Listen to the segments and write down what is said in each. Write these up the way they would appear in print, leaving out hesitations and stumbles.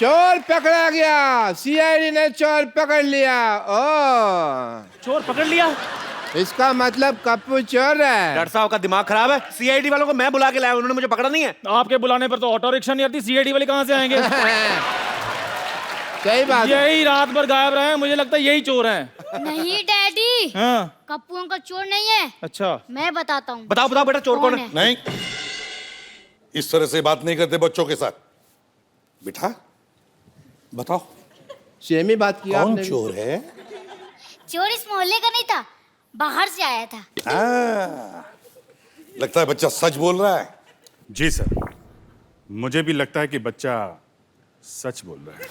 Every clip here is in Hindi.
चोर पकड़ा गया, सीआईडी ने चोर पकड़ लिया। ओ चोर पकड़ लिया? इसका मतलब कप्पू चोर है। डॉक्टर साहब का दिमाग खराब है। सीआईडी वालों को मैं बुला के लाया, उन्होंने मुझे पकड़ा नहीं है। आपके बुलाने पर तो ऑटो रिक्शा नहीं आती, सीआईडी वाले कहाँ से आएंगे? सही बात है। यही रात भर गायब रहे हैं, मुझे लगता है यही चोर हैं। नहीं डैडी, हाँ। कप्पू अंकल चोर नहीं है। अच्छा, मैं बताता हूँ। बताओ बताओ बेटा, चोर कौन है? नहीं, इस तरह से बात नहीं करते बच्चों के साथ। बेटा बताओ, सेम ही बात किया कौन आपने। चोर है? चोर इस मोहल्ले का नहीं था, बाहर से आया था। लगता है बच्चा सच बोल रहा है। जी सर, मुझे भी लगता है कि बच्चा सच बोल रहा है।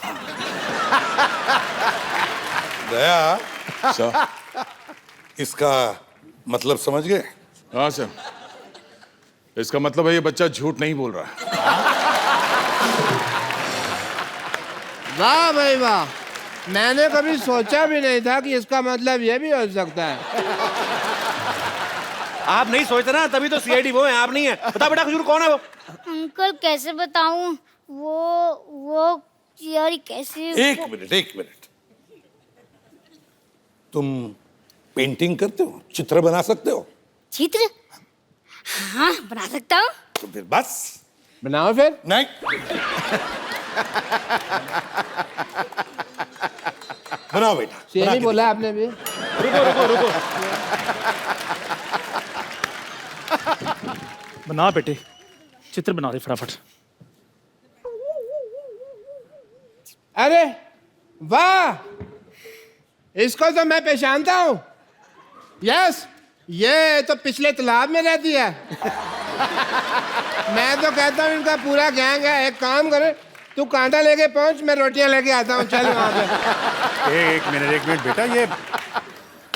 दया सर। इसका मतलब समझ गए? हाँ सर, इसका मतलब है ये बच्चा झूठ नहीं बोल रहा है। वाह भाई वाह, मैंने कभी सोचा भी नहीं था कि इसका मतलब ये भी हो सकता है। आप नहीं सोचते ना, तभी तो सीआईडी वो है, आप नहीं है। बता बेटा, खजूर कौन है वो? अंकल कैसे बताऊं? वो यार कैसे? एक मिनट। तुम पेंटिंग करते हो, चित्र बना सकते हो? चित्र? हाँ बना सकता हूँ। तो फिर बस बनाओ फिर। नहीं। बनाओ बेटा। सेम बना ही के बोला आपने भी। रुको। बना बेटे, चित्र बना दे फटाफट। अरे वाह, इसको तो मैं पहचानता हूँ। यस, ये तो पिछले तालाब में रहती है। मैं तो कहता हूँ इनका पूरा गैंग है। एक काम करे, तू कांटा लेके पहुंच, मैं रोटियां लेके आता हूँ। चल वहां पे। एक मिनट बेटा,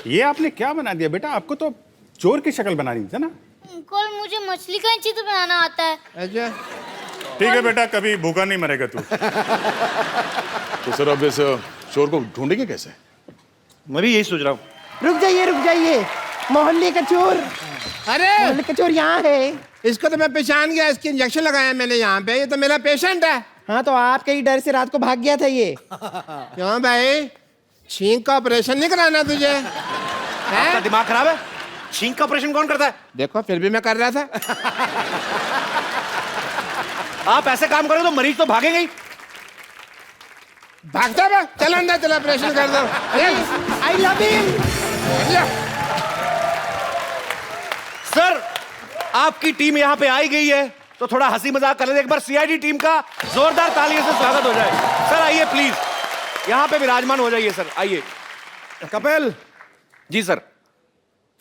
ये आपने क्या बना दिया बेटा? आपको तो चोर की शक्ल बनानी थी ना। अंकल मुझे मछली का चित्र बनाना आता है। अच्छा ठीक है बेटा, कभी भूखा नहीं मरेगा तू। तो सर अब इस चोर को ढूंढेंगे कैसे? मैं भी यही सोच रहा हूँ। रुक जाइए, मोहल्ले का चोर। अरे मोहल्ले का चोर यहाँ है। इसको तो मैं पहचान गया, इसकी इंजेक्शन लगाया मैंने यहाँ पे। ये तो मेरा पेशेंट है। हाँ तो आपके ही डर से रात को भाग गया था ये। क्यों भाई, छींक का ऑपरेशन नहीं कराना तुझे? आपका दिमाग खराब है? छींक का ऑपरेशन कौन करता है? देखो फिर भी मैं कर रहा था। आप ऐसे काम करोगे तो मरीज तो भागेगा ही। भागता मैं, चल अंदर, चल ऑपरेशन कर दो। I love him. सर, आपकी टीम यहाँ पे आई गई है तो थोड़ा हंसी मजाक कर लेते। एक बार सीआईडी टीम का जोरदार तालियों से स्वागत हो जाए। सर आइए प्लीज, यहाँ पे विराजमान हो जाइए सर, आइए। कपिल जी सर।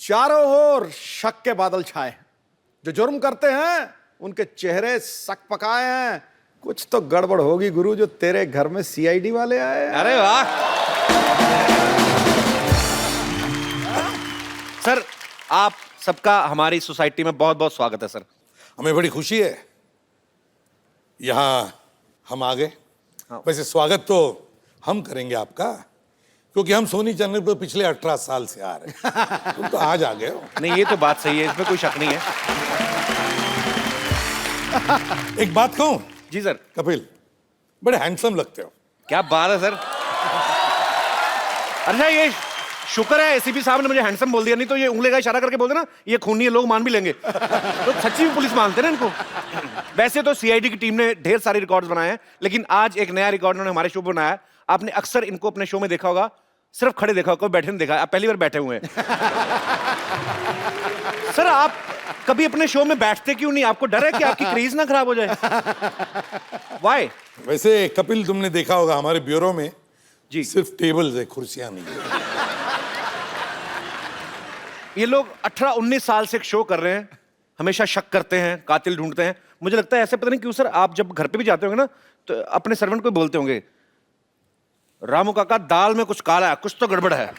चारों ओर शक के बादल छाए। जो जुर्म करते हैं उनके चेहरे सक पकाए हैं। कुछ तो गड़बड़ होगी गुरु, जो तेरे घर में सीआईडी वाले आए। अरे वाह सर, आप सबका हमारी सोसाइटी में बहुत बहुत स्वागत है सर। हमें बड़ी खुशी है यहाँ हम आ गए। वैसे स्वागत तो हम करेंगे आपका, क्योंकि हम सोनी चैनल पर पिछले 18 साल से आ रहे हैं। तुम तो आज आ गए हो। नहीं, ये तो बात सही है, इसमें कोई शक नहीं है। एक बात कहूं जी सर। कपिल, बड़े हैंडसम लगते हो। क्या बात है सर। अच्छा, ये शुक्र है एसीपी साहब ने मुझे हैंडसम बोल दिया, नहीं तो ये उंगली का इशारा करके बोल देना ये खूनी है, लोग मान भी लेंगे। तो सच्ची में पुलिस मानते ना इनको। वैसे तो सीआईडी की टीम ने ढेर सारे रिकॉर्ड्स बनाए हैं, लेकिन आज एक नया रिकॉर्ड उन्होंने हमारे शो पर बनाया। आपने अक्सर इनको अपने शो में देखा होगा, सिर्फ खड़े देखा होगा, कोई बैठे नहीं देखा। आप पहली बार बैठे हुए हैं। सर आप कभी अपने शो में बैठते क्यों नहीं? आपको डर है कि आपकी क्रेज ना खराब हो जाए? वाई? वैसे कपिल, तुमने देखा होगा हमारे ब्यूरो में जी सिर्फ टेबल्स है, कुर्सियां नहीं है। ये लोग 18-19 साल से एक शो कर रहे हैं, हमेशा शक करते हैं, कातिल ढूंढते हैं। मुझे लगता है ऐसे, पता नहीं क्यों सर, आप जब घर पे भी जाते होंगे ना तो अपने सर्वेंट को बोलते होंगे, रामू काका दाल में कुछ काला है, कुछ तो गड़बड़ है।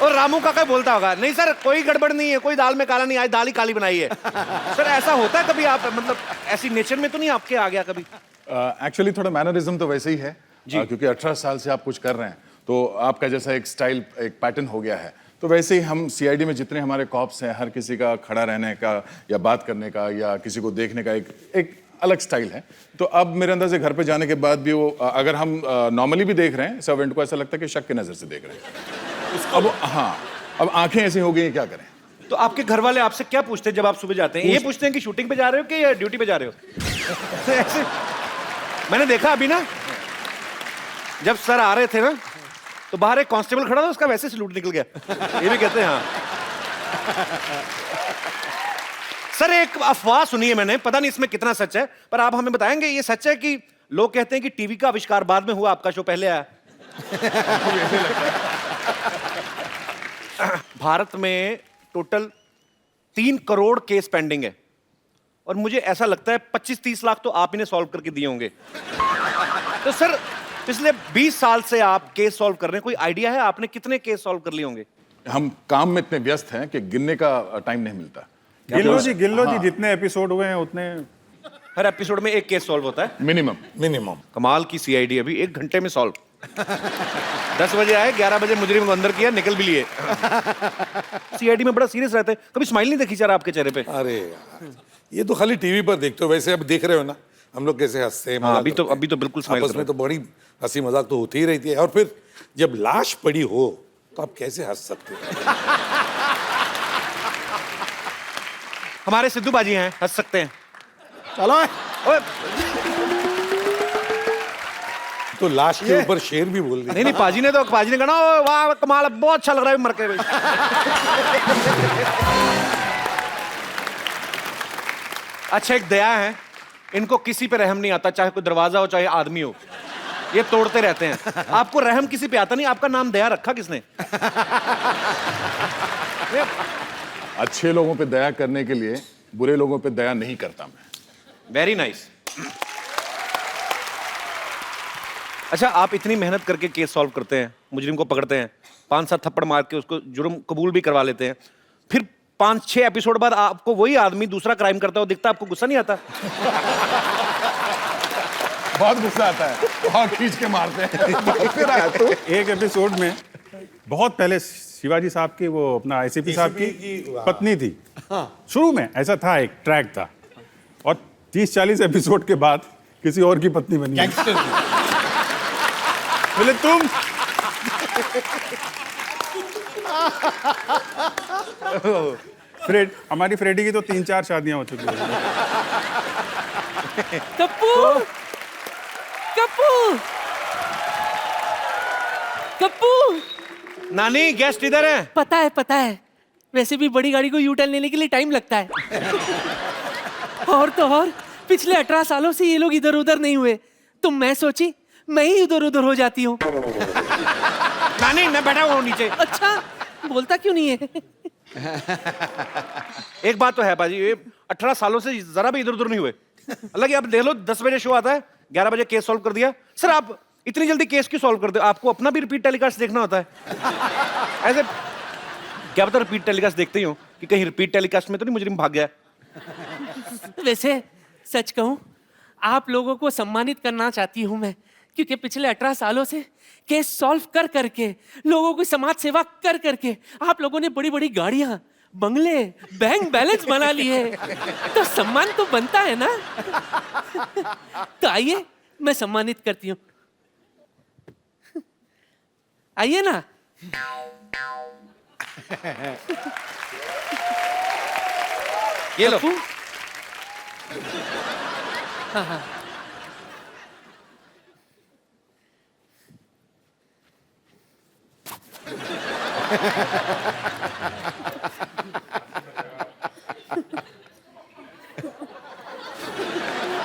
और रामू काका बोलता होगा, नहीं सर कोई गड़बड़ नहीं है, कोई दाल में काला नहीं, आज दाल ही काली बनाई है। सर ऐसा होता है कभी? आप मतलब ऐसी नेचर में तो नहीं आपके आ गया कभी? एक्चुअली थोड़ा मैनरिज्म तो वैसे ही है क्योंकि 18 साल से आप कुछ कर रहे हैं तो आपका जैसा एक स्टाइल, एक पैटर्न हो गया है। तो वैसे ही हम सीआईडी में जितने हमारे कॉप्स हैं, हर किसी का खड़ा रहने का या बात करने का या किसी को देखने का एक अलग स्टाइल है। तो अब मेरे अंदर से घर पे जाने के बाद भी वो अगर हम नॉर्मली भी देख रहे हैं सर्वेंट को, ऐसा लगता है कि शक की नजर से देख रहे हैं। अब हाँ, अब आंखें ऐसी हो गई हैं, क्या करें। तो आपके घर वाले आपसे क्या पूछते हैं जब आप सुबह जाते हैं? ये पूछते हैं कि शूटिंग पे जा रहे हो कि ड्यूटी पे जा रहे हो? ऐसे मैंने देखा अभी ना, जब सर आ रहे थे ना, तो बाहर एक कांस्टेबल खड़ा था, उसका वैसे सलूट निकल गया। ये भी कहते हैं हाँ। सर एक अफवाह सुनी है मैंने, पता नहीं इसमें कितना सच है, पर आप हमें बताएंगे ये सच है कि लोग कहते हैं कि टीवी का आविष्कार बाद में हुआ, आपका शो पहले आया? भारत में टोटल 3 करोड़ केस पेंडिंग है और मुझे ऐसा लगता है 25-30 लाख तो आप ही ने सॉल्व करके दिए होंगे। तो सर पिछले 20 साल से आप केस सॉल्व कर रहे हैं, कोई आइडिया है आपने कितने केस सॉल्व कर लिए होंगे? हम काम में इतने व्यस्त हैं कि गिनने का टाइम नहीं मिलता। गिन लो जी, जितने एपिसोड हुए हैं उतने। हर एपिसोड में 1 केस सॉल्व होता है मिनिमम। कमाल की सीआईडी, अभी 1 घंटे में सॉल्व। 10 बजे आए, 11 बजे मुजरिम को अंदर किया, निकल भी लिए। सीआईडी में बड़ा सीरियस रहते हैं, कभी स्माइल नहीं देखी सर आपके चेहरे पे? अरे यार, ये तो खाली टीवी पर देखते हो, वैसे अब देख रहे हो ना हम लोग कैसे हंसते हैं। अभी तो बिल्कुल स्माइल आपस में तो बड़ी हंसी मजाक तो होती ही रहती है, और फिर जब लाश पड़ी हो तो आप कैसे हंस सकते हो? हमारे सिद्धू बाजी हैं, हंस सकते हैं। चलो ओए, तो लाश के ऊपर शेर भी बोल दिया। नहीं पाजी ने कहा ना, "ओ, वाह कमाल है, बहुत अच्छा लग रहा है मर के भाई।" अच्छा एक दया है, इनको किसी पे रहम नहीं आता, चाहे कोई दरवाजा हो चाहे आदमी हो, ये तोड़ते रहते हैं। आपको रहम किसी पे आता नहीं, आपका नाम दया रखा किसने? अच्छे लोगों पे दया करने के लिए बुरे लोगों पे दया नहीं करता मैं। Very nice. अच्छा आप इतनी मेहनत करके केस सॉल्व करते हैं, मुजरिम को पकड़ते हैं, 5-7 थप्पड़ मार के उसको जुर्म कबूल भी करवा लेते हैं, फिर 5-6 एपिसोड बाद आपको वही आदमी दूसरा क्राइम करता हो दिखता, आपको गुस्सा नहीं आता? बहुत गुस्सा आता है, बहुत खींच के मारते हैं। एक एपिसोड में बहुत पहले शिवाजी साहब की, वो अपना एसीपी साहब की पत्नी थी। शुरू में ऐसा था, एक ट्रैक था, और 30-40 एपिसोड के बाद किसी और की पत्नी बनी। बोले तुम हमारी फ्रेडी की तो 3-4 शादियां हो चुकी हैं। कप्पू कप्पू कप्पू, नानी गेस्ट इधर है। पता है, वैसे भी बड़ी गाड़ी को यू टर्न लेने के लिए टाइम लगता है। और तो और पिछले 18 सालों से ये लोग इधर उधर नहीं हुए, तो मैं सोची मैं ही इधर उधर हो जाती हूँ। नानी मैं बैठा हुआ हूँ नीचे। अच्छा बोलता क्यों नहीं है? एक बात तो है बाजी, ये 18 सालों से जरा भी इधर उधर नहीं हुए। अलग आप देख लो, 10 बजे शो आता है, 11 बजे केस सॉल्व कर दिया। सर आप इतनी जल्दी केस क्यों सॉल्व करते हो? आपको अपना भी रिपीट टेलीकास्ट देखना होता है? ऐसे क्या पता रिपीट टेलीकास्ट देखते ही हो कि कहीं रिपीट टेलीकास्ट में तो नहीं मुजरिम भाग गया? वैसे सच कहूं, आप लोगों को सम्मानित करना चाहती हूं मैं, क्योंकि पिछले 18 सालों से केस सॉल्व कर करके, लोगों की समाज सेवा कर करके आप लोगों ने बड़ी बड़ी गाड़ियां, बंगले, बैंक बैलेंस बना लिए, तो सम्मान तो बनता है ना। तो आइए मैं सम्मानित करती हूँ, आइए ना। ये लो। हाँ।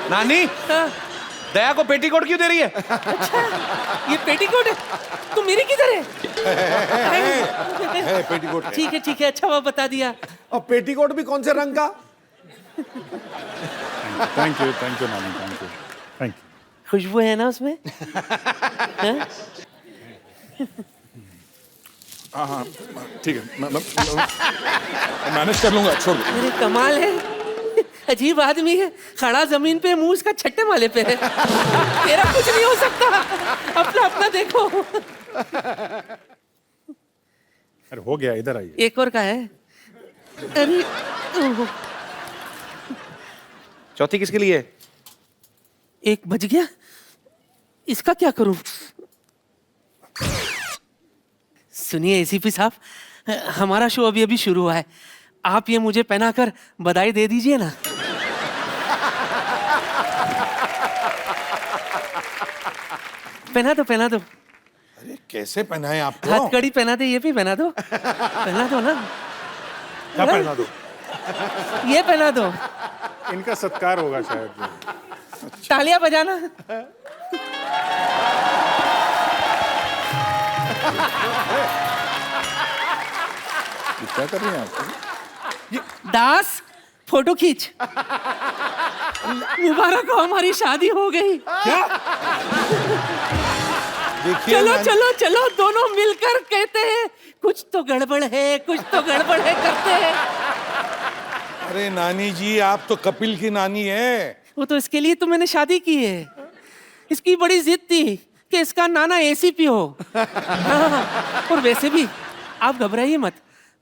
नानी दया को पेटीकोट क्यों दे रही है? अच्छा ये पेटीकोट है, तो मेरी किधर है? पेटीकोट ठीक है, अच्छा वो बता दिया। और पेटीकोट भी कौन से रंग का? थैंक यू नानी, थैंक यू। खुशबू है ना उसमें? हाँ ठीक है, मैं मैनेज कर लूंगा, छोड़ दो। अरे कमाल है, अजीब आदमी है, खड़ा जमीन पे, मुंह उसका छट्टे वाले पे है। तेरा कुछ नहीं हो सकता, अपना देखो। अरे हो गया, इधर आइए। एक और का है। अरे चौथी किसके लिए? एक बज गया, इसका क्या करूं? सुनिए एसीपी साहब, हमारा शो अभी अभी शुरू हुआ है, आप ये मुझे पहनाकर बधाई दे दीजिए ना। पहना दो, पहना दो। अरे कैसे पहनाए आपको? हथकड़ी पहना दे, ये भी पहना दो, पहना दो ना। क्या पहना दो? ये पहना दो। इनका सत्कार होगा शायद। तालियां बजाना। क्या कर रहे हैं आप? दास, फोटो खींच। मुबारक हो, हमारी शादी हो गई। देखिए चलो नानी- चलो चलो, दोनों मिलकर कहते हैं कुछ तो गड़बड़ है, कुछ तो गड़बड़ है करते हैं। अरे नानी जी, आप तो कपिल की नानी है। वो तो इसके लिए तो मैंने शादी की है। इसकी बड़ी जिद थी कि इसका नाना एसीपी हो। हाँ, और वैसे भी आप घबराइए मत,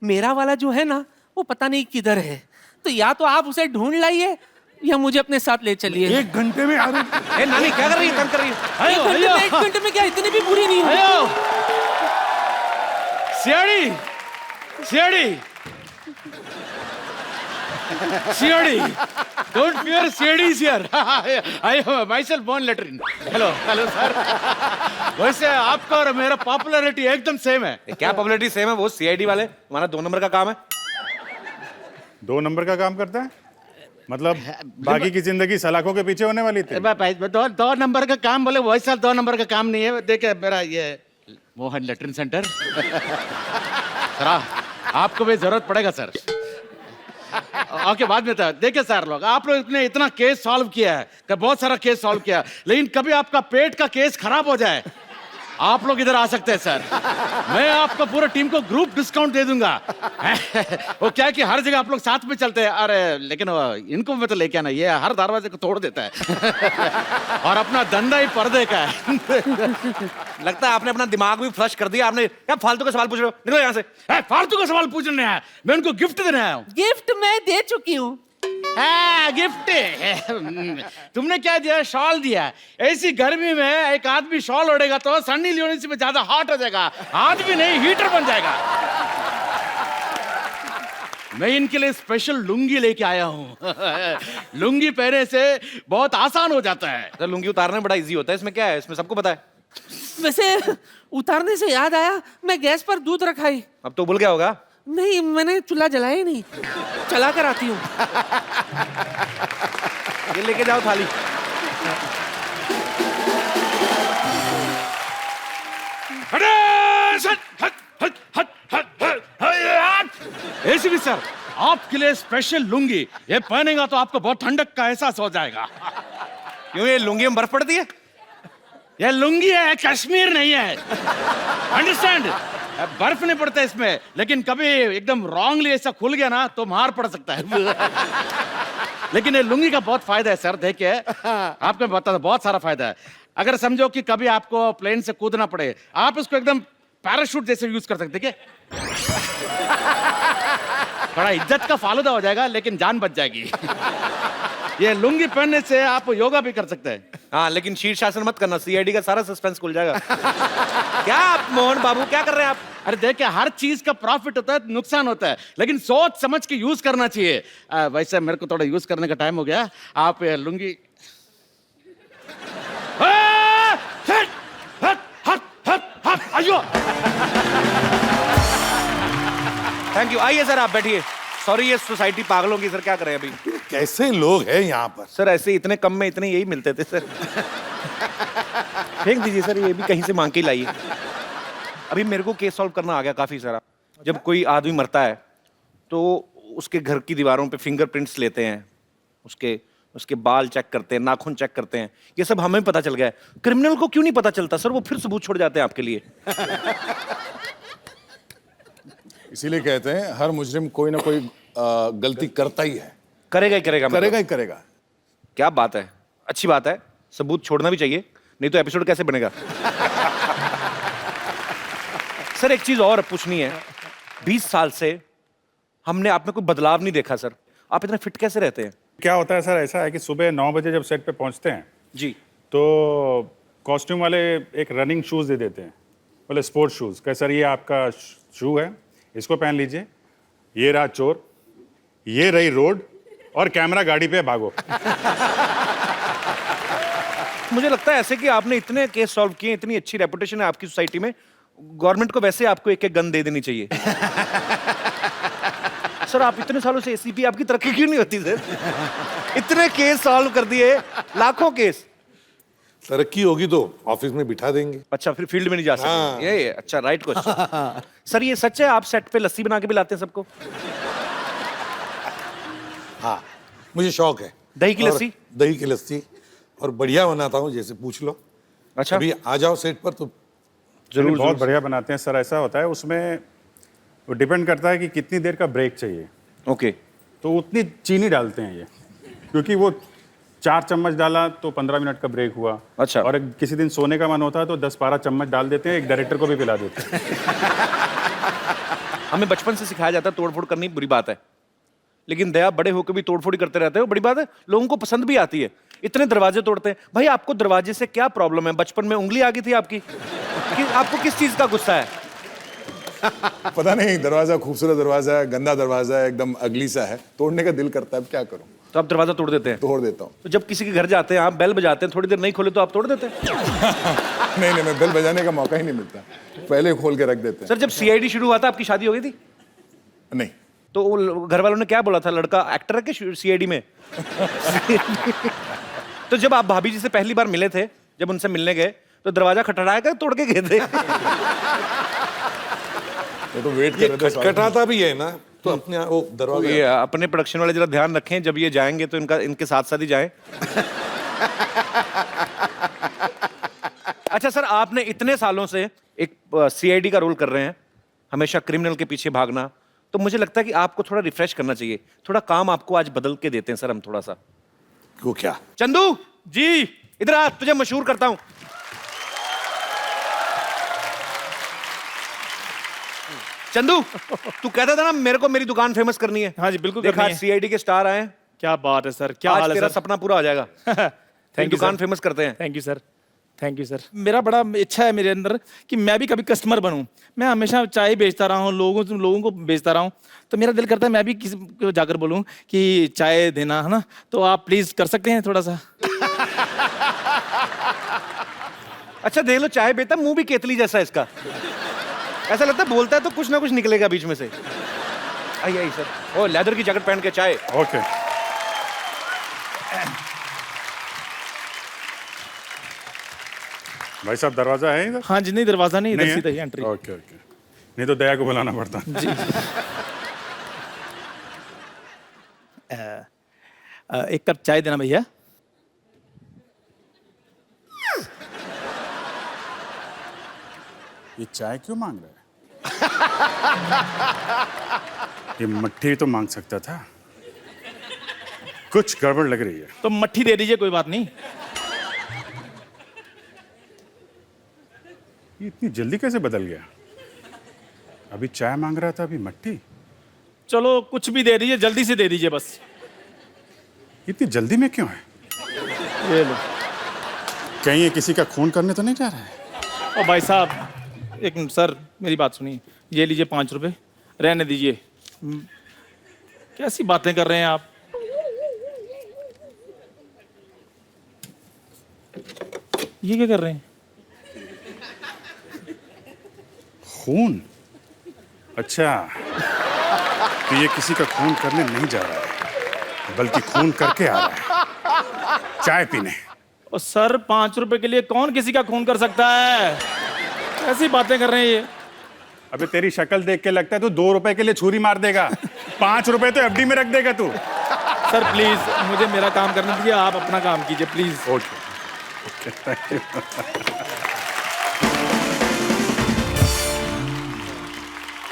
मेरा वाला जो है ना वो पता नहीं किधर है, तो या तो आप उसे ढूंढ लाइए या मुझे अपने साथ ले चलिए। 1 घंटे में? अरे ए नानी क्या कर रही है? तंग कर रही है? एक घंटे में क्या, इतनी भी बुरी नहीं है। CID, CID, CID, don't fear, CID is here. I have myself born latrine. Hello hello sir. वैसे आपका और मेरा पॉपुलैरिटी एकदम सेम है। क्या पॉपुलैरिटी सेम है? वो सीआईडी वाले, हमारा 2 नंबर का काम है। 2 नंबर का काम करता है मतलब बाकी की जिंदगी सलाखों के पीछे होने वाली थी। दो नंबर का काम बोले, वैसा 2 नंबर का काम नहीं है। देखिए मेरा ये मोहन लेटरिन सेंटर। सर आपको भी जरूरत पड़ेगा सर। ओके बाद में था। देखिए सर, लोग आप लोग ने इतना केस सॉल्व किया है, बहुत सारा केस सॉल्व किया है, लेकिन कभी आपका पेट का केस खराब हो जाए, आप लोग इधर आ सकते हैं सर। मैं आपको पूरा टीम को ग्रुप डिस्काउंट दे दूंगा। वो क्या है कि हर जगह आप लोग साथ में चलते हैं। अरे लेकिन इनको मैं तो लेके आना, ये हर दरवाजे को तोड़ देता है। और अपना धंधा ही पर्दे का है। लगता है आपने अपना दिमाग भी फ्लश कर दिया। आपने क्या फालतू का सवाल पूछ रहे हो? निकलो यहाँ से। फालतू का सवाल पूछने आया, मैं उनको गिफ्ट देने आया हूँ। गिफ्ट मैं दे चुकी हूँ। गिफ्ट तुमने क्या दिया? शॉल दिया। ऐसी गर्मी में एक आदमी शॉल ओढ़ेगा तो सन्नी लियोनी से ज्यादा हॉट हो जाएगा। आदमी नहीं, हीटर बन जाएगा। मैं इनके लिए स्पेशल लुंगी लेके आया हूँ। लुंगी पहने से बहुत आसान हो जाता है। सर लुंगी उतारना बड़ा इजी होता है, इसमें क्या है? इसमें सबको पता है। वैसे उतारने से याद आया, मैं गैस पर दूध रखाई। अब तो भूल गया होगा। नहीं, मैंने चूल्हा जलाया ही नहीं, चला कर आती हूँ। ये लेके जाओ थाली। एसीपी सर, आपके लिए स्पेशल लुंगी। ये पहनेगा तो आपको बहुत ठंडक का एहसास हो जाएगा। क्यों, ये लुंगी में बर्फ पड़ती है? ये लुंगी है, कश्मीर नहीं है। अंडरस्टैंड? बर्फ नहीं पड़ता इसमें, लेकिन कभी एकदम रॉन्गली ऐसा खुल गया ना तो मार पड़ सकता है। लेकिन ये लुंगी का बहुत फायदा है सर। देखिए आपको बता, बहुत सारा फायदा है। अगर समझो कि कभी आपको प्लेन से कूदना पड़े, आप इसको एकदम पैराशूट जैसे यूज कर सकते। देखिए बड़ा इज्जत का फालूदा हो जाएगा, लेकिन जान बच जाएगी। ये लुंगी पहनने से आप योगा भी कर सकते हैं। हाँ, लेकिन शीर्षासन मत करना, सीआईडी का सारा सस्पेंस खुल जाएगा। क्या आप मोहन बाबू क्या कर रहे हैं आप? अरे देखिए, हर चीज का प्रॉफिट होता है, नुकसान होता है, लेकिन सोच समझ के यूज करना चाहिए। वैसे मेरे को थोड़ा यूज करने का टाइम हो गया। आप ये लुंगी थैंक यू। आइए सर, आप बैठिए। सॉरी, ये सोसाइटी पागलों की। सर क्या करें अभी? कैसे लोग हैं यहाँ पर? सर ऐसे इतने कम में इतने यही मिलते थे सर। फेंक दीजिए सर, ये भी कहीं से मांग के लाइए। अभी मेरे को केस सॉल्व करना आ गया काफी सारा। जब कोई आदमी मरता है तो उसके घर की दीवारों पे फिंगरप्रिंट्स लेते हैं, उसके बाल चेक करते हैं, नाखून चेक करते हैं। ये सब हमें पता चल गया है। क्रिमिनल को क्यों नहीं पता चलता सर? वो फिर सबूत छोड़ जाते हैं आपके लिए। इसीलिए कहते हैं हर मुजरिम कोई ना कोई गलती करता ही है। करेगा ही करेगा। करेगा ही करेगा। क्या बात है, अच्छी बात है। सबूत छोड़ना भी चाहिए, नहीं तो एपिसोड कैसे बनेगा? सर एक चीज और पूछनी है। 20 साल से हमने आप में कोई बदलाव नहीं देखा सर। आप इतना फिट कैसे रहते हैं? क्या होता है सर, ऐसा है कि सुबह 9 बजे जब सेट पे पहुंचते हैं जी। तो कॉस्ट्यूम वाले एक रनिंग शूज दे देते हैं, बोले स्पोर्ट्स शूज, कह सर ये आपका शू है, इसको पहन लीजिए, ये रहा चोर, ये रही रोड, और कैमरा गाड़ी पे भागो। मुझे लगता है ऐसे कि आपने इतने केस सॉल्व किए, इतनी अच्छी रेपुटेशन है आपकी सोसाइटी में, गवर्नमेंट को वैसे आपको एक एक गन दे देनी चाहिए। सर आप इतने सालों से एसीपी, आपकी तरक्की क्यों नहीं होती सर? इतने केस सॉल्व कर दिए, लाखों केस। तरक्की होगी तो ऑफिस में बिठा देंगे। अच्छा, फिर फील्ड में नहीं जा सकते। हाँ। ये अच्छा, राइट क्वेश्चन। सर ये सच है आप सेट पे लस्सी बना के भी लाते हैं सबको? हाँ, मुझे शौक है दही की और लस्सी? दही की लस्सी, और बढ़िया बनाता हूँ, जैसे पूछ लो। अच्छा, अभी आ जाओ सेट पर तो जरूर, बहुत बढ़िया बनाते हैं सर। ऐसा होता है उसमें, वो डिपेंड करता है कि कितनी देर का ब्रेक चाहिए। ओके। तो उतनी चीनी डालते हैं ये, क्योंकि वो 4 चम्मच डाला तो 15 मिनट का ब्रेक हुआ। अच्छा। और किसी दिन सोने का मन होता है तो 10-12 चम्मच डाल देते हैं, एक डायरेक्टर को भी पिला देते हैं। हमें बचपन से सिखाया जाता है तोड़फोड़ करनी बुरी बात है, लेकिन दया बड़े होकर भी तोड़फोड़ ही करते रहते हो, बड़ी बात है, लोगों को पसंद भी आती है। इतने दरवाजे तोड़ते हैं भाई, आपको दरवाजे से क्या प्रॉब्लम है? बचपन में उंगली आ गई थी आपकी कि आपको किस चीज का गुस्सा है? पता नहीं, दरवाजा खूबसूरत दरवाजा है, गंदा दरवाजा है, एकदम अगली सा है, तोड़ने का दिल करता है, अब क्या करूं, तो आप दरवाजा तोड़ देते हैं? तोड़ देता हूँ। तो जब किसी के घर जाते हैं, आप बेल बजाते हैं, थोड़ी देर नहीं खोले तो आप तोड़ देते हैं? नहीं नहीं, मैं बेल बजाने का मौका ही नहीं मिलता, पहले खोल के रख देते सर जब सीआईडी शुरू हुआ था, आपकी शादी हो गई थी? हैं। नहीं, तो वो घर वालों ने क्या बोला था, लड़का एक्टर है कि सीआईडी में? तो जब आप भाभी जी से पहली बार मिले थे, जब उनसे मिलने गए, तो दरवाजा खटखटाया कर तोड़ के गए थे? वो तो वेट ये कर रहे थे। खटखटाता भी है ना, तो अपने वो दरवाजा। ये अपने प्रोडक्शन वाले जरा ध्यान रखें, जब ये जाएंगे तो इनके साथ साथ ही जाएं। अच्छा सर, आपने इतने सालों से एक सीआईडी का रोल कर रहे हैं, हमेशा क्रिमिनल के पीछे भागना, तो मुझे लगता है कि आपको थोड़ा रिफ्रेश करना चाहिए। थोड़ा काम आपको आज बदल के देते हैं सर हम थोड़ा सा। वो क्या? चंदू जी इधर आ, तुझे मशहूर करता हूं। चंदू, तू कहता था ना मेरे को मेरी दुकान फेमस करनी है। हाँ जी, बिल्कुल देखा, करनी है। सीआईडी के स्टार आए हैं, क्या बात है सर, क्या आज हाल है तेरा सर? सपना पूरा हो जाएगा। थैंक यू दुकान सर, फेमस करते हैं। Thank you sir, thank you sir. मेरा बड़ा इच्छा है मेरे अंदर कि मैं भी कभी कस्टमर बनूं। मैं हमेशा चाय बेचता रहा हूं, लोगों को बेचता रहा हूं, तो मेरा दिल करता है मैं भी किसी को जाकर बोलूं कि चाय देना है ना, तो आप प्लीज कर सकते हैं थोड़ा सा? अच्छा देख लो, चाय बेटा, मुंह भी केतली जैसा है इसका। ऐसा लगता है बोलता है तो कुछ ना कुछ निकलेगा बीच में से। आइए आइए सर। ओ लेदर की जैकेट पहन के चाय। ओके। भाई साहब दरवाजा है इधर? हाँ जी, नहीं दरवाजा नहीं, इधर नहीं सीधा है? ही एंट्री। ओके ओके, नहीं तो दया को बुलाना पड़ता। जी। एक कप चाय देना भैया। ये चाय क्यों मांग रहा है? ये मट्ठी तो मांग सकता था, कुछ गड़बड़ लग रही है। तो मट्ठी दे दीजिए, कोई बात नहीं। ये इतनी जल्दी कैसे बदल गया? अभी चाय मांग रहा था, अभी मट्ठी। चलो कुछ भी दे दीजिए, जल्दी से दे दीजिए बस। इतनी जल्दी में क्यों है? ये लो। कहीं ये किसी का खून करने तो नहीं जा रहा है? ओ भाई साहब, एक मिनट सर, मेरी बात सुनिए। ये लीजिए 5 रुपए, रहने दीजिए। कैसी बातें कर रहे हैं आप? ये क्या कर रहे हैं? खून? अच्छा, तो ये किसी का खून करने नहीं जा रहा है, बल्कि खून करके आ रहा है चाय पीने। और सर 5 रुपए के लिए कौन किसी का खून कर सकता है? ऐसी बातें कर रहे हैं ये। अबे तेरी शक्ल देख के लगता है तू 2 रुपए के लिए छुरी मार देगा, 5 रुपए तो एफडी में रख देगा तू। सर प्लीज मुझे मेरा काम करने दीजिए, आप अपना काम कीजिए प्लीज। Okay, thank you.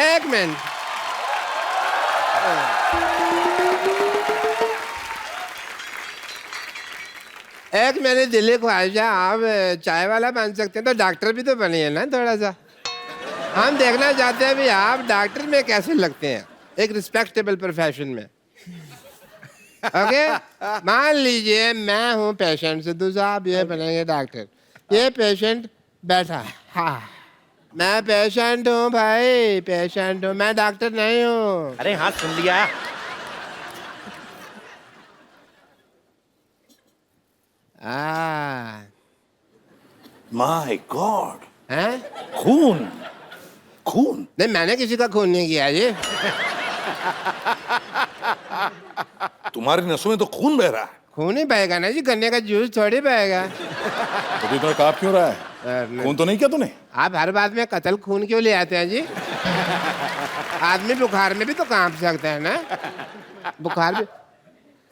एक मिनट, एक मेरे दिल ख्वाहिश है, आप चाय वाला बन सकते हैं तो डॉक्टर भी तो बनिए ना थोड़ा सा। हम देखना चाहते हैं भी आप डॉक्टर में कैसे लगते हैं, एक रिस्पेक्टेबल प्रोफेशन में। ओके, मान लीजिए मैं हूँ पेशेंट, सिद्धू साहब ये बनेंगे डॉक्टर। ये पेशेंट बैठा है, हाँ मैं पेशेंट हूँ भाई, पेशेंट हूँ, मैं डॉक्टर नहीं हूँ। अरे हाँ सुन लिया। माय गॉड, हैं? खून खून। नहीं मैंने किसी का खून नहीं किया जी। तुम्हारी नसों में तो खून बह रहा है। खून ही बहेगा ना जी, गन्ने का जूस थोड़ी बहेगा। तो इतना काप क्यों रहा है? खून तो नहीं किया तूने? आप हर बात में कत्ल खून क्यों ले आते हैं जी? आदमी बुखार में भी तो कांप सकता है ना, बुखार भी।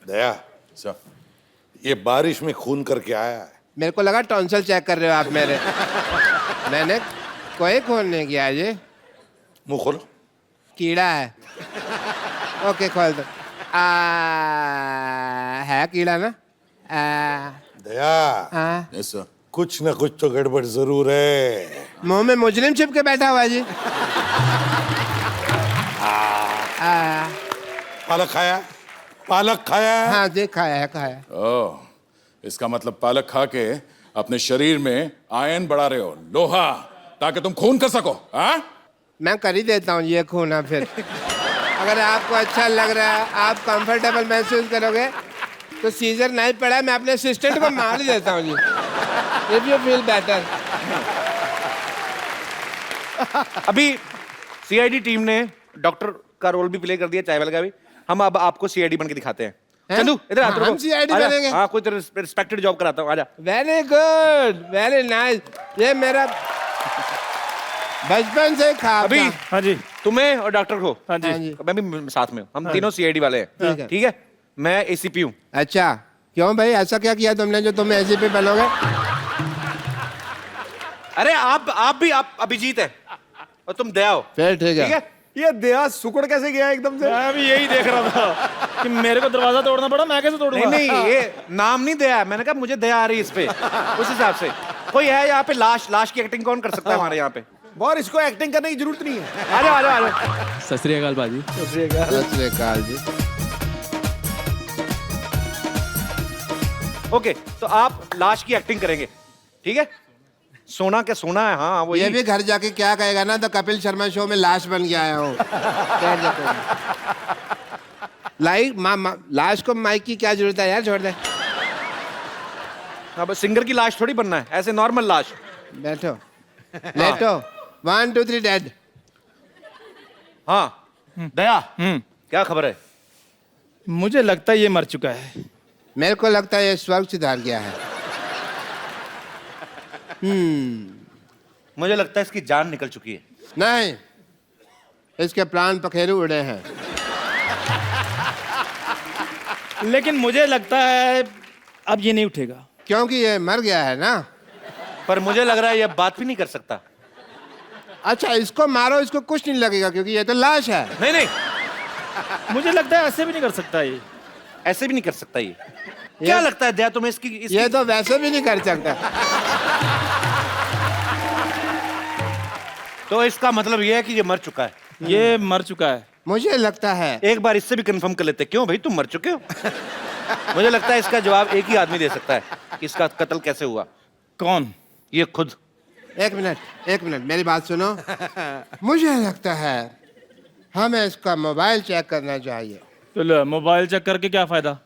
दया, अच्छा, ये बारिश में खून करके आया है। मेरे को लगा टॉन्सिल चेक कर रहे हो आप मेरे। मैंने कोई खून नहीं किया जी। मुंह खोलो। कीड़ा है। ओके खोल दो। है कीड़ा ना? दया, यस सर। कुछ ना कुछ तो गड़बड़ जरूर है। मुंह में मुजरिम छिप के बैठा हुआ है जी। पालक खाया? पालक खाया? हाँ जी खाया है, खाया। ओह, इसका मतलब पालक खा के अपने शरीर में आयन बढ़ा रहे हो, लोहा, ताकि तुम खून कर सको। हाँ, मैं कर ही देता हूँ ये खून। अब फिर अगर आपको अच्छा लग रहा है, आप कंफर्टेबल महसूस करोगे तो सीजर नहीं पड़ा, मैं अपने असिस्टेंट को मार देता हूँ जी। If you feel better. अभी सीआईडी टीम ने डॉक्टर का रोल भी प्ले कर दिया, चाय वाले का भी। हम अब आपको सीआईडी बन के दिखाते हैं। चंदू इधर आ, हम CID बनेंगे? हाँ, कोई रिस्पेक्टेड जॉब कराता हूँ, आजा। Very good, very nice. ये मेरा बचपन से ख्वाब अभी था। हाँ जी, तुम्हें और डॉक्टर को, हाँ जी, हाँ जी। मैं भी साथ में हूँ, हम तीनों सीआईडी वाले हैं। ठीक है। ठीक है, मैं एसीपी हूँ। अच्छा क्यों भाई, ऐसा क्या किया तुमने जो तुम एसीपी बनोगे? अरे आप भी अभिजीत है और तुम दया हो। फिर ठीक है। ये दया सुकड़ कैसे गया एकदम से? मैं भी यही देख रहा था कि मेरे को दरवाजा तोड़ना पड़ा, मैं कैसे तोड़ूंगा? नहीं ये नाम नहीं दया है, मैंने कहा मुझे दया आ रही है इस पे, उस हिसाब से। कोई है यहाँ पे? लाश की एक्टिंग कौन कर सकता है हमारे यहाँ पे? और इसको एक्टिंग करने की जरूरत नहीं है। आ जाओ आ जाओ आ जाओ। सत श्री अकाल बाजी। सत श्री अकाल जी। ओके, तो आप लाश की एक्टिंग करेंगे, ठीक है? सोना के सोना है, हाँ वो ये भी घर जाके क्या कहेगा ना, तो कपिल शर्मा शो में लाश बन के आया हूँ। लाश को माइक की क्या जरूरत है यार, छोड़ दे। अब सिंगर की लाश थोड़ी बनना है, ऐसे नॉर्मल लाश। बैठो लेटो। 1 2 3 डेड। हाँ दया, क्या खबर है? मुझे लगता है ये मर चुका है। मेरे को लगता है ये स्वर्ग सुधार गया है। मुझे लगता है इसकी जान निकल चुकी है। नहीं, इसके प्राण पखेरु उड़े हैं। लेकिन मुझे लगता है अब ये नहीं उठेगा। क्योंकि ये मर गया है ना। पर मुझे लग रहा है ये बात भी नहीं कर सकता। अच्छा इसको मारो, इसको कुछ नहीं लगेगा क्योंकि ये तो लाश है। नहीं नहीं, मुझे लगता है ऐसे भी नहीं कर सकता ये। ऐसे भी नहीं कर सकता ये। क्या लगता है दया तुम्हें इसकी ये तो वैसे भी नहीं कर सकता। तो इसका मतलब ये है कि ये मर चुका है। ये मर चुका है। मुझे लगता है एक बार इससे भी कंफर्म कर लेते। क्यों भाई, तुम मर चुके हो? मुझे लगता है इसका जवाब एक ही आदमी दे सकता है कि इसका कत्ल कैसे हुआ। कौन? ये खुद। एक मिनट मेरी बात सुनो। मुझे लगता है हमें इसका मोबाइल चेक करना चाहिए। तो मोबाइल चेक करके क्या फायदा?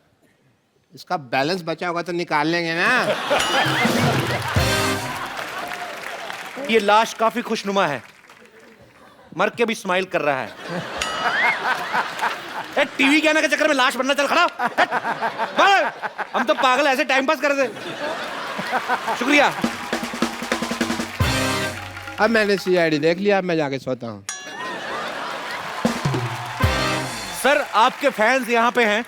इसका बैलेंस बचा होगा तो निकाल लेंगे ना। ये लाश काफी खुशनुमा है, मर के भी स्माइल कर रहा है। टीवी के आने के चक्कर में लाश बनना, चल खड़ा हो। हम तो पागल ऐसे टाइम पास कर रहे थे। शुक्रिया। अब मैंने सीआईडी देख लिया, अब मैं जाके सोता हूँ। सर आपके फैंस यहाँ पे हैं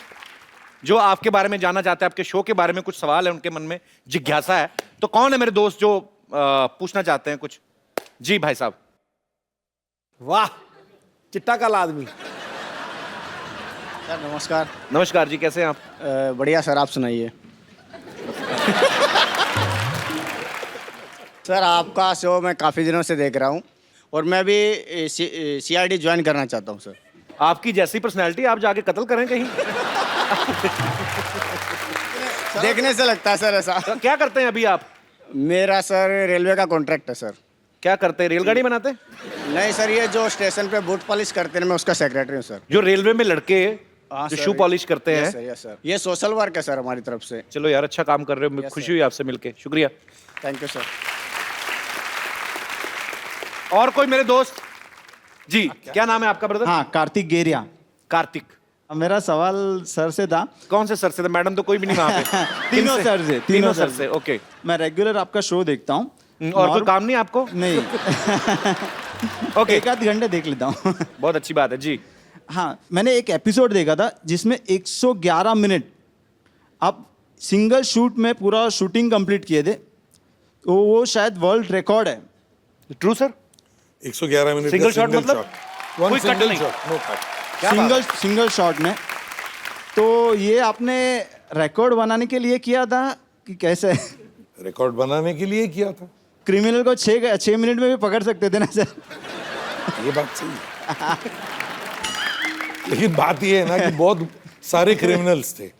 जो आपके बारे में जानना चाहते हैं, आपके शो के बारे में कुछ सवाल है उनके मन में, जिज्ञासा है। तो कौन है मेरे दोस्त जो पूछना चाहते हैं कुछ? जी भाई साहब। वाह, चिट्टा काला आदमी। सर नमस्कार। नमस्कार जी, कैसे हैं आप? बढ़िया सर, आप सुनाइए। सर आपका शो मैं काफ़ी दिनों से देख रहा हूँ और मैं भी सीआईडी ज्वाइन करना चाहता हूँ सर। आपकी जैसी पर्सनैलिटी, आप जाके कत्ल करें कहीं। देखने से लगता है सर ऐसा। तो क्या करते हैं अभी आप? मेरा सर रेलवे का कॉन्ट्रैक्ट है सर। क्या करते हैं, रेलगाड़ी बनाते हैं? नहीं सर, ये जो स्टेशन पे बूट पॉलिश करते हैं, मैं उसका सेक्रेटरी हूँ सर। जो रेलवे में लड़के हाँ जो सर, शू पॉलिश करते यस हैं। Sir, yes sir. ये सोशल वर्क है सर हमारी तरफ से। चलो यार, अच्छा काम कर रहे हो, खुशी हुई आपसे मिलके, शुक्रिया। Thank you sir. और कोई मेरे दोस्त? जी, क्या नाम है आपका ब्रदर? हाँ, कार्तिक गेरिया। कार्तिक। मेरा सवाल सर से था। कौन से सर से था? मैडम तो कोई भी नहीं वहां पे। तीनों सर से। तीनों सर से, ओके। मैं रेगुलर आपका शो देखता हूँ। और कोई काम नहीं आपको? नहीं। ओके, एक आध घंटे देख लेता हूँ। बहुत अच्छी बात है जी। हाँ, मैंने एक एपिसोड देखा था जिसमें 111 मिनट आप सिंगल शूट में पूरा शूटिंग कंप्लीट किए थे। तो वो शायद वर्ल्ड रिकॉर्ड है। True sir? 111 minute single shot मतलब? वन कोई कट सिंगल नहीं। Shot, no cut. Single shot में। तो ये आपने रिकॉर्ड बनाने के लिए किया था कि कैसे? रिकॉर्ड बनाने के लिए किया था। क्रिमिनल को 6 मिनट में भी पकड़ सकते थे ना सर? ये बात सही है। लेकिन बात ये है ना कि बहुत सारे क्रिमिनल्स थे,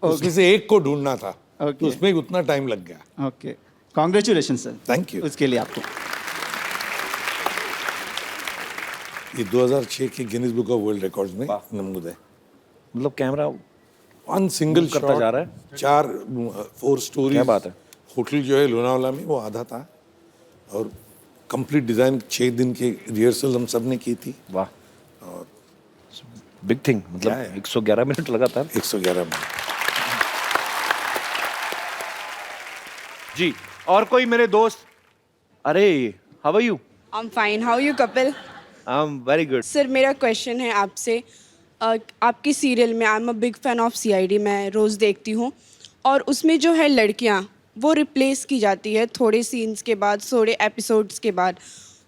उसमें से एक को ढूंढना था, तो उसमें उतना टाइम लग गया। Okay, congratulation sir. Thank you उसके लिए आपको। ये 2006 के Guinness book of world records में नमूद है। मतलब कैमरा वन सिंगल करता शॉट जा रहा है। 4 स्टोरी। क्या बात है। होटल जो है लोनावाला में, वो आधा था और कंप्लीट डिजाइन 6 दिन के रिहर्सल हम सब ने की थी। वाह, बिग थिंग। मतलब 111 मिनट लगातार। 111 मिनट। जी, और कोई मेरे दोस्त? अरे, how are you? I am fine, how you Kapil? I am very good. Sir मेरा क्वेश्चन है आपसे। आपकी सीरियल में I am a big fan of CID, मैं रोज़ देखती हूँ, और उसमें जो है लड़कियाँ वो रिप्लेस की जाती है थोड़े सीन्स के बाद, थोड़े एपिसोड्स के बाद।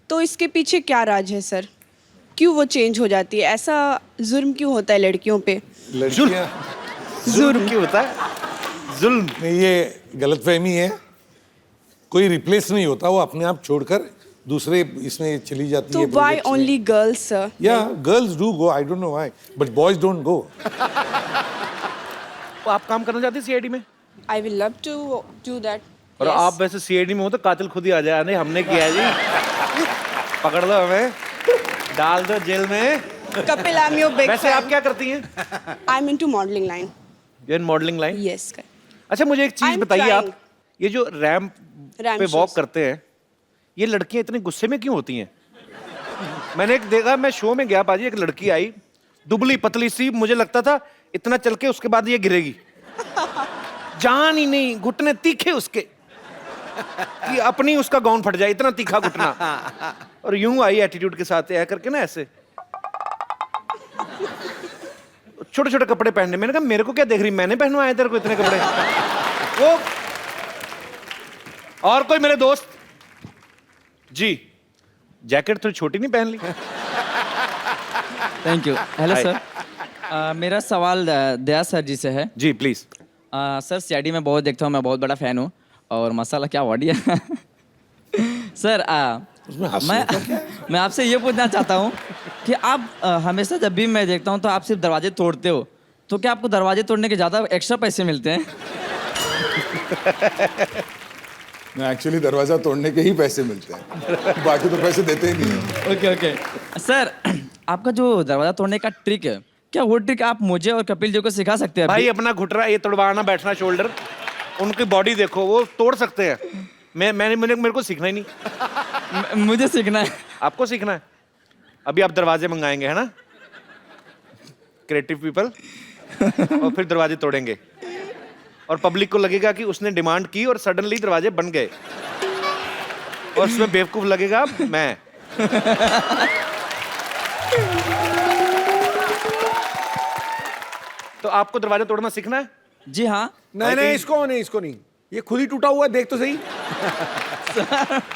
तो इसके पीछे क्या राज है सर? क्यों वो चेंज हो जाती है? ऐसा जुर्म क्यों होता है लड़कियों पे? लड़कियां जुर्म क्यों होता है? जुल्म नहीं, ये गलतफहमी है। कोई रिप्लेस नहीं होता, वो अपने आप छोड़कर दूसरे इसमें चली जाती तो है। Why only girls sir? या girls do go, I don't know why, but boys don't go. तो आप काम करना चाहते हैं सीआईडी में? I will love to do that. और आप वैसे सीआईडी में हो तो कातिल खुद ही आ जाए। नहीं, हमने किया है जी। पकड़ लो हमें, डाल दो जेल में। Kapil, I am your big वैसे आप क्या करती हैं? I am into modelling line. You in modelling line? Yes. अच्छा, मुझे एक चीज I'm बताइए, आप trying. ये जो रैंप पे shows. वॉक करते हैं, ये लड़कियां इतने गुस्से में क्यों होती हैं? मैंने एक देखा, मैं शो में गया पाजी, एक लड़की आई दुबली पतली सी, मुझे लगता था इतना चल के उसके बाद ये गिरेगी। जान ही नहीं, घुटने तीखे उसके कि अपनी उसका गाउन फट जाए, इतना तीखा घुटना। और यूं आई एटीट्यूड के साथ ऐ करके ना, ऐसे छोटे छोटे कपड़े पहनने। मैंने कहा मेरे को क्या देख रही, मैंने पहनवाए तेरे को इतने कपड़े? वो और कोई मेरे दोस्त? जी, जैकेट थोड़ी छोटी नहीं पहन ली? Thank you. Hello Hi. Sir, मेरा सवाल दया सर जी से है। जी प्लीज। सर सीआईडी में बहुत देखता हूँ, मैं बहुत बड़ा फैन हूँ, और मसाला क्या बढ़िया। सर मैं आपसे ये पूछना चाहता हूँ कि आप हमेशा जब भी मैं देखता हूँ तो आप सिर्फ दरवाजे तोड़ते हो, तो क्या आपको दरवाजे तोड़ने के ज़्यादा एक्स्ट्रा पैसे मिलते हैं? एक्चुअली दरवाजा तोड़ने के ही पैसे मिलते हैं, बाकी तो पैसे देते ही नहीं हैं। ओके ओके सर, आपका जो दरवाजा तोड़ने का ट्रिक है, क्या वो ट्रिक आप मुझे और कपिल जी को सिखा सकते हैं? भाई अपना घुटना ये तोड़वाना, बैठना शोल्डर, उनकी बॉडी देखो, वो तोड़ सकते हैं। मेरे को सीखना ही नहीं। मुझे सीखना है। आपको सीखना है? अभी आप दरवाजे मंगाएंगे, है ना, क्रिएटिव पीपल, और फिर दरवाजे तोड़ेंगे, और पब्लिक को लगेगा कि उसने डिमांड की और सडनली दरवाजे बन गए, और उसमें बेवकूफ लगेगा मैं। तो आपको दरवाजा तोड़ना सीखना है? जी हाँ। नहीं, इसको नहीं, ये खुद ही टूटा हुआ है, देख तो सही।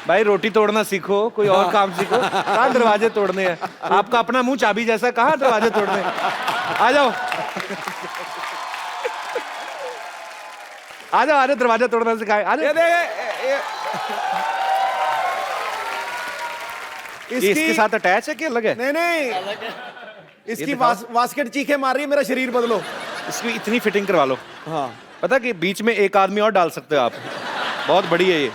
भाई रोटी तोड़ना सीखो, कोई और काम सीखो, कहाँ दरवाजे तोड़ने हैं? आपका अपना मुंह चाबी जैसा, कहाँ दरवाजे तोड़ने? आ जाओ आ जाओ, दरवाजा तोड़ना सिखाए। आ जाओ। इसके साथ अटैच है कि अलग है? नहीं, इसकी वास्केट चीखे मार रही है, मेरा शरीर बदलो। इसकी इतनी फिटिंग करवा लो। हाँ पता कि बीच में एक आदमी और डाल सकते हो आप। बहुत बड़ी है ये।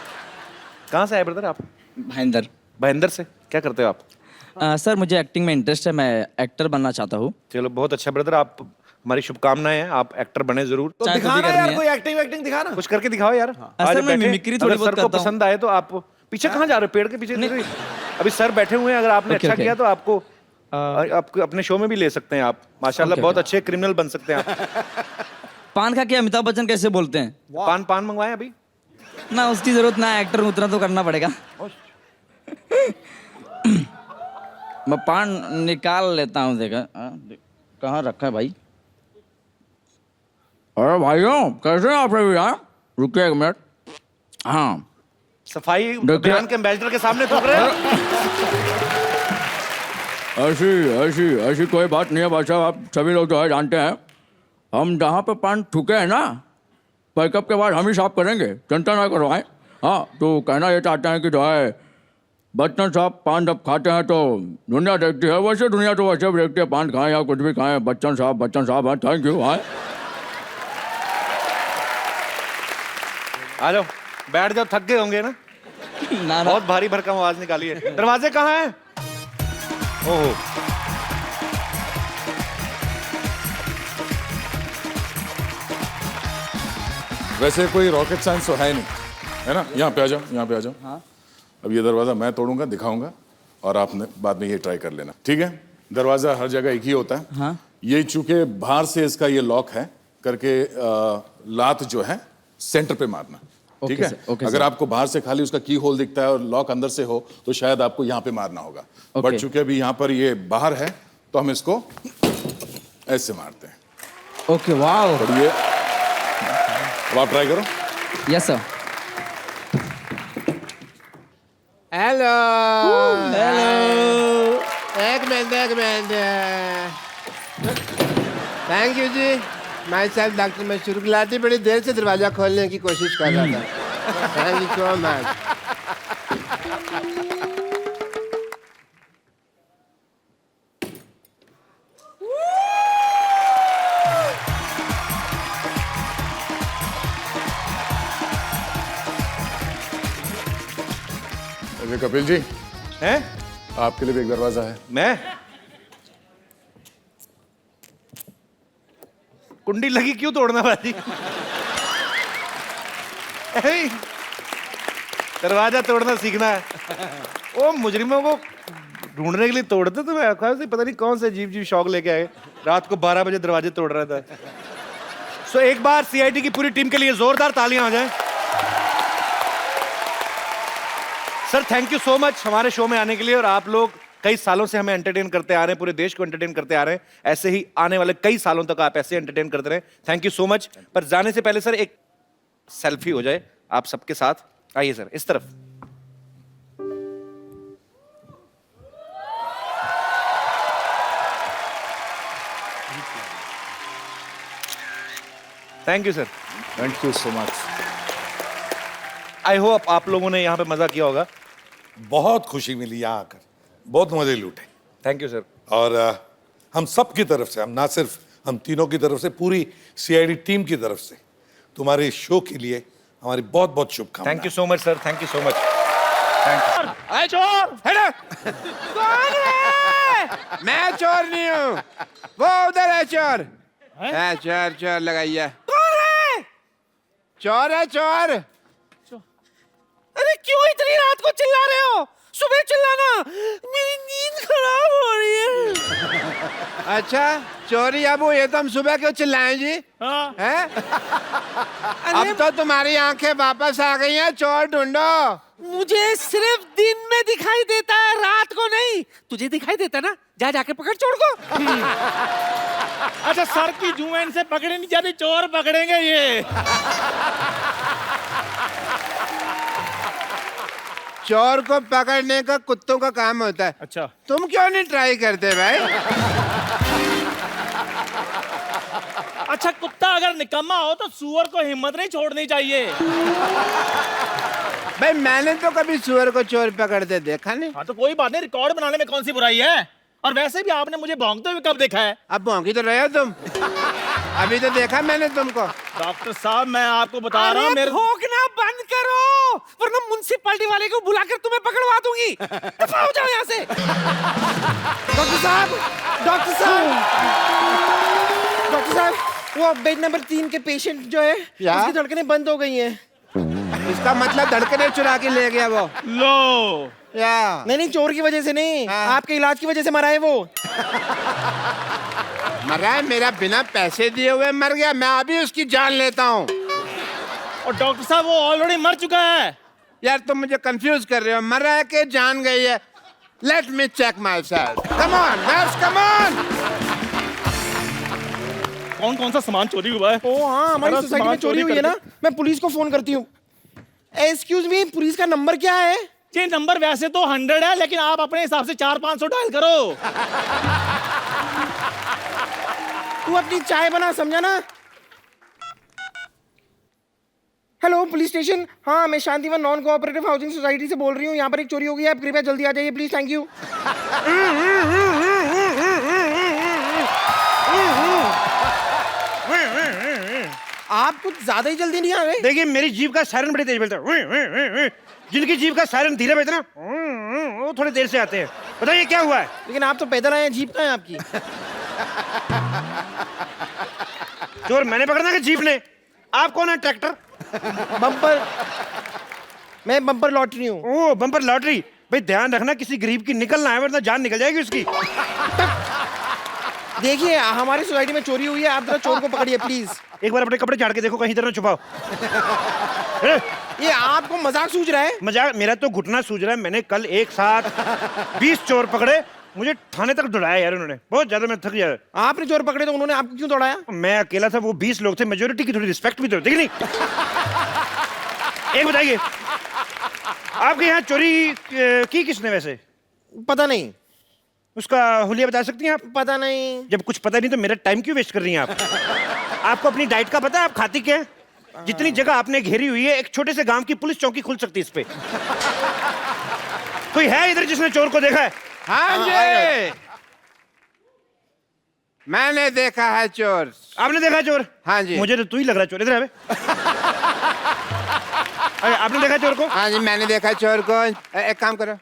कहाँ से आए ब्रदर आप? भाईंदर। भाईंदर से। क्या करते हो आप? सर मुझे एक्टिंग में इंटरेस्ट है, मैं एक्टर बनना चाहता हूँ। चलो बहुत अच्छा ब्रदर, आप हमारी शुभकामनाएं हैं, आप एक्टर बने जरूर। तो दिखाना यार, कोई एक्टिंग दिखाना, कुछ करके दिखाओ यार। सर मैं मिमिक्री थोड़ी बहुत करता हूँ। पसंद आए तो आप पीछे कहाँ जा रहे हो? पेड़ के पीछे अभी सर बैठे हुए हैं, अगर आपने अच्छा किया तो आपको अपने शो में भी ले सकते हैं आप। माशाल्लाह बहुत अच्छे क्रिमिनल बन सकते हैं आप। पान खा के अमिताभ बच्चन कैसे बोलते हैं? पान मंगवाए अभी ना, उसकी जरूरत ना, एक्टर उतना तो करना पड़ेगा। मैं पान निकाल लेता हूँ। देखा कहाँ रखा है भाई? अरे भाइयों कैसे हैं आप सभी यार? रुकिए एक मिनट। हाँ सफाई अभियान के एम्बेसडर के सामने थूक रहे हैं। ऐसी कोई बात नहीं है भाई साहब, आप सभी लोग जो है जानते हैं, हम जहाँ पे पान थूके हैं ना, पैकअप के बाद हम ही साफ करेंगे, चिंता ना करो। आए हाँ, तो कहना ये चाहते हैं कि जो है बच्चन साहब पान जब खाते हैं तो दुनिया देखती है, वैसे दुनिया तो वैसे भी देखती है, पान खाएं या कुछ भी खाएं, बच्चन साहब हैं। Thank you. हाँ आ जाओ, बैठ जाओ, थक गए होंगे ना? ना बहुत भारी भरकम आवाज निकाली है। दरवाजे कहाँ हैं? ओहो वैसे कोई रॉकेट साइंस तो है नहीं, है ना? यहाँ पे आ जाओ, यहाँ पे आ जाओ। हाँ। अब ये दरवाजा मैं तोड़ूंगा, दिखाऊंगा, और आपने बाद में ये ट्राई कर लेना, ठीक है? दरवाजा हर जगह एक ही होता है। हाँ। ये चूंकि बाहर से इसका ये लॉक है करके लात जो है सेंटर पे मारना, ठीक है? अगर आपको बाहर से खाली उसका की होल दिखता है और लॉक अंदर से हो तो शायद आपको यहाँ पे मारना होगा। बट चूंकि अभी यहाँ पर ये बाहर है तो हम इसको ऐसे मारते हैं। Okay wow. और ये अब आप ट्राई करो। Yes sir. Hello hello. एक मिनट। थैंक यू जी। माई साहब डॉक्टर मशहूर गुलाटी बड़ी देर से दरवाजा खोलने की कोशिश कर रहा था। Thank you so much. Kapil ji हैं? आपके लिए भी एक दरवाजा है। मैं कुंडी लगी क्यों तोड़ना भाजी? दरवाजा तोड़ना सीखना है। ओ मुजरिमों को ढूंढने के लिए तोड़ते तो मैं पता नहीं कौन से अजीब शौक लेके आए। रात को 12 बजे दरवाजे तोड़ रहा था। सो एक बार सीआईडी की पूरी टीम के लिए जोरदार तालियां हो जाएं। Sir thank you so much हमारे शो में आने के लिए। और आप लोग कई सालों से हमें एंटरटेन करते आ रहे हैं, पूरे देश को एंटरटेन करते आ रहे हैं। ऐसे ही आने वाले कई सालों तक आप ऐसे एंटरटेन करते रहे। Thank you so much. पर जाने से पहले सर एक सेल्फी हो जाए आप सबके साथ। आइए सर इस तरफ। Thank you sir. Thank you so much. I hope आप लोगों ने यहाँ पे मजा किया होगा। बहुत खुशी मिली यहाँ आकर, बहुत मजे लूटे। Thank you sir. और हम सब की तरफ से, हम ना सिर्फ हम तीनों की तरफ से, पूरी सीआईडी टीम की तरफ से तुम्हारे इस शो के लिए हमारी बहुत बहुत शुभकामनाएं। Thank you so much sir. Thank you so much. अरे चोर कौन है? मैं चोर नहीं हूँ, वो उधर है चोर। है चोर लगाइए। कौन है? चोर है चोर। अरे क्यों इतनी रात को चिल्ला रहे हो? सुबह चिल्लाना, मेरी नींद खराब हो रही है। अच्छा चोरी अब ये तो हम सुबह क्यों चिल्लाएं जी? हैं? अब तो तुम्हारी आंखें वापस आ गई हैं, चोर ढूंढो। मुझे सिर्फ दिन में दिखाई देता है, रात को नहीं। तुझे दिखाई देता ना? जा जाके पकड़ चोर को। अच्छा सर की जुएन से पकड़े नहीं जाती, चोर पकड़ेंगे ये। चोर को पकड़ने का कुत्तों का काम होता है। अच्छा तुम क्यों नहीं ट्राई करते भाई? अच्छा कुत्ता अगर निकम्मा हो तो सुअर को हिम्मत नहीं छोड़नी चाहिए। भाई मैंने तो कभी सुअर को चोर पकड़ते देखा नहीं। हाँ तो कोई बात नहीं, रिकॉर्ड बनाने में कौन सी बुराई है? और वैसे भी आपने मुझे भौंकते हुए कब देखा है? अब भौंकी तो रहे हो तुम। अभी तो देखा मैंने तुमको। डॉक्टर साहब मैं आपको बता रहा हूँ मेरे भौंकना बंद करो, वरना म्युनिसिपैलिटी वाले को बुलाकर तुम्हें पकड़वा दूंगी। दफा हो जाओ यहाँ से। डॉक्टर साहब, डॉक्टर साहब, डॉक्टर साहब, वो बेड नंबर 3 के पेशेंट जो है उसकी धड़कनें बंद हो गई हैं। इसका मतलब धड़कने चुरा के ले गया वो। लो या नहीं नहीं, चोर की वजह से नहीं, आपके इलाज की वजह से मरा है वो। मरा है? मेरा बिना पैसे दिए हुए मर गया? मैं अभी उसकी जान लेता हूँ। और डॉक्टर साहब वो ऑलरेडी मर चुका है। यार तुम मुझे कंफ्यूज कर रहे हो, मरा है कि जान गई है? Let me check myself. Come on nurse, come on. कौन कौन सा सामान चोरी हुआ है? ओ हाँ, हमारी सोसाइटी में चोरी हुई है ना। मैं पुलिस को फोन करती हूँ। एक्सक्यूज मी, पुलिस का नंबर क्या है? ये नंबर वैसे तो 100 है, लेकिन आप अपने हिसाब से 400-500 डायल करो। तू अपनी चाय बना, समझा ना? Hello police station. हाँ, मैं Shantivan non cooperative housing society से बोल रही हूँ। यहाँ पर एक चोरी हो गई है, आप कृपया जल्दी आ जाइए प्लीज। Thank you. आप कुछ ज्यादा ही जल्दी नहीं आ गए? देखिए मेरी जीभ का सायरन बड़ी तेज बजता है। जिनकी जीभ का सायरन धीरे बजता है ना, वो थोड़ी देर से आते हैं। बताइए क्या हुआ है? लेकिन आप तो पैदल आए हैं, जीप कहाँ है आपकी? चोर मैंने पकड़ना कि जीप ने? आप कौन है? ट्रैक्टर? बम्पर। मैं बम्पर लॉटरी हूँ। ओह बम्पर लॉटरी। भाई ध्यान रखना किसी गरीब की निकलना है, वरना जान निकल जाएगी उसकी। देखिए हमारी सोसाइटी में चोरी हुई है, आप जरा चोर को पकड़िए प्लीज। एक बार अपने कपड़े झाड़ के देखो, कहीं इधर ना छुपाओ। ये आपको मजाक सूझ रहा है? मजाक? मेरा तो घुटना सूझ रहा है। मैंने कल एक साथ 20 चोर पकड़े, मुझे थाने तक दौड़ाया यार उन्होंने। बहुत ज्यादा मैं थक गया। आपने चोर पकड़े तो उन्होंने आपको क्यों दौड़ाया? मैं अकेला था, वो 20 लोग थे। मेजोरिटी की थोड़ी रिस्पेक्ट भी तो होती है नहीं? एक बताइए, आपके यहाँ चोरी की किसने वैसे? पता नहीं। उसका हुलिया बता सकती हैं आप? पता नहीं। जब कुछ पता नहीं तो मेरा टाइम क्यों वेस्ट कर रही हैं आप? आपको अपनी डाइट का पता है? आप खाती क्या है? जितनी जगह आपने घेरी हुई है, एक छोटे से गांव की पुलिस चौकी खुल सकती है इस पे। कोई है इधर जिसने चोर को देखा है? हाँ जी, मैंने देखा है चोर। आपने देखा चोर? हाँ जी। मुझे तो तू ही लग रहा है चोर। इधर अरे आपने देखा चोर को? हाँ जी मैंने देखा चोर को। एक काम करो,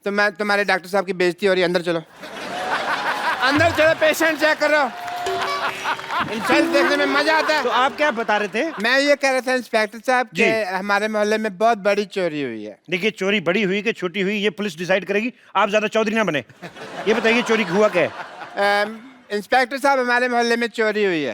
तुम्हारे डॉक्टर साहब की बेइज्जती हो रही है, अंदर चलो। अंदर चलो, पेशेंट चेक करो। इंसान देखने में मजा आता है। तो आप क्या बता रहे थे? मैं ये कह रहा था इंस्पेक्टर साहब कि हमारे मोहल्ले में बहुत बड़ी चोरी हुई है। देखिए चोरी बड़ी हुई कि छोटी हुई ये पुलिस डिसाइड करेगी। आप ज्यादा चौधरी ना बने। ये बताइए चोरी हुआ क्या है? इंस्पेक्टर साहब हमारे मोहल्ले में चोरी हुई है।